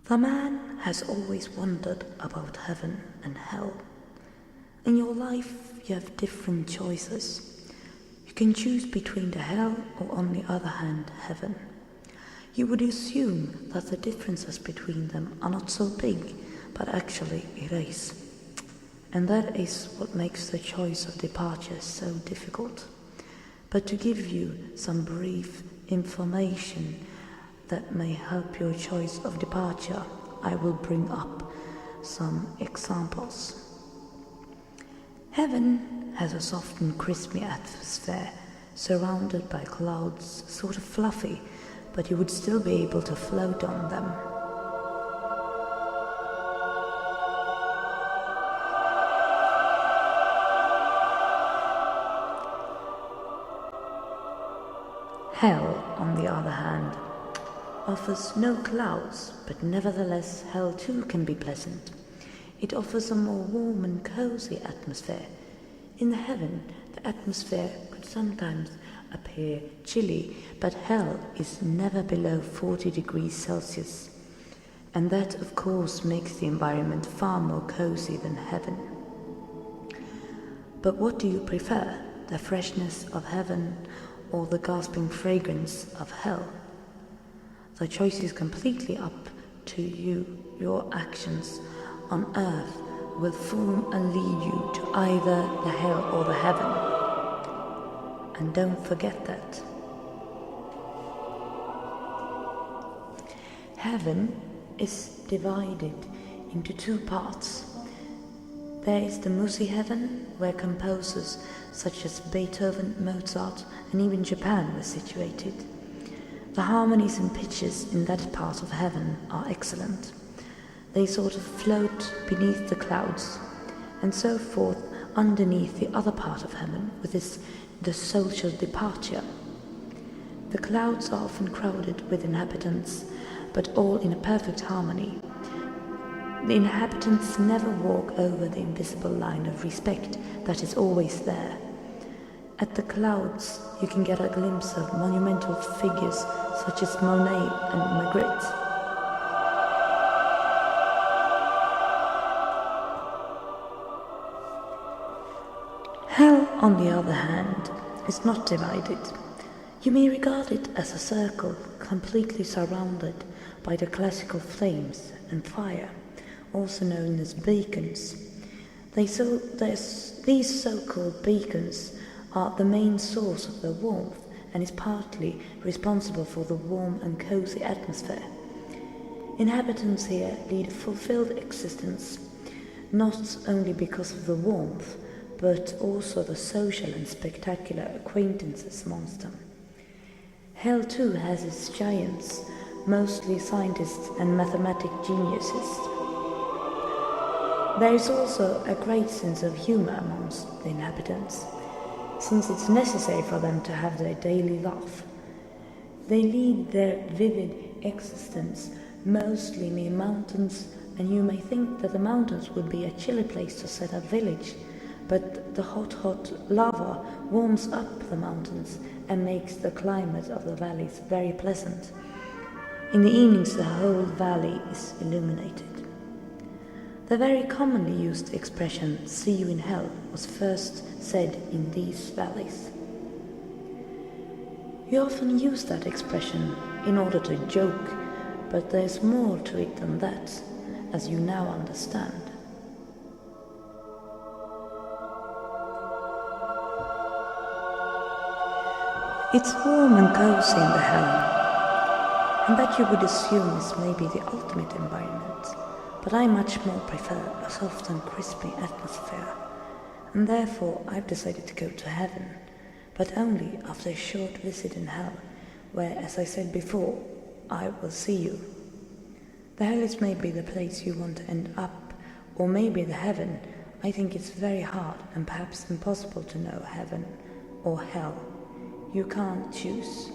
The man has always wondered about heaven and hell. In your life, you have different choices. You can choose between the hell or, on the other hand, heaven. You would assume that the differences between them are not so big, but actually it is. And that is what makes the choice of departure so difficult. But to give you some brief information that may help your choice of departure, I will bring up some examples. Heaven has a soft and crispy atmosphere, surrounded by clouds, sort of fluffy, but you would still be able to float on them. Hell, on the other hand, offers no clouds, but nevertheless hell too can be pleasant. It offers a more warm and cozy atmosphere. In heaven, the atmosphere could sometimes appear chilly, but hell is never below 40 degrees Celsius. And that, of course, makes the environment far more cozy than heaven. But what do you prefer, the freshness of heaven or the gasping fragrance of hell? The choice is completely up to you. Your actions on earth will form and lead you to either the hell or the heaven. And don't forget that. Heaven is divided into two parts. There is the Musikheaven, where composers such as Beethoven, Mozart, and even Japan were situated. The harmonies and pitches in that part of heaven are excellent. They sort of float beneath the clouds, and so forth underneath the other part of heaven, with the social departure. The clouds are often crowded with inhabitants, but all in a perfect harmony. The inhabitants never walk over the invisible line of respect that is always there. At the clouds, you can get a glimpse of monumental figures such as Monet and Magritte. Hell, on the other hand, is not divided. You may regard it as a circle completely surrounded by the classical flames and fire, also known as beacons. These so-called beacons are the main source of the warmth and is partly responsible for the warm and cozy atmosphere. Inhabitants here lead a fulfilled existence, not only because of the warmth, but also the social and spectacular acquaintances amongst them. Hell too has its giants, mostly scientists and mathematic geniuses. There is also a great sense of humor amongst the inhabitants, since it's necessary for them to have their daily laugh. They lead their vivid existence mostly near mountains, and you may think that the mountains would be a chilly place to set up village, but the hot lava warms up the mountains and makes the climate of the valleys very pleasant. In the evenings the whole valley is illuminated. The very commonly used expression, "see you in hell," was first said in these valleys. You often use that expression in order to joke, but there's more to it than that, as you now understand. It's warm and cozy in the hell, and that you would assume is maybe the ultimate environment, but I much more prefer a soft and crispy atmosphere, and therefore I've decided to go to heaven, but only after a short visit in hell, where, as I said before, I will see you. The hell is maybe the place you want to end up, or maybe the heaven. I think it's very hard and perhaps impossible to know heaven or hell. You can't choose.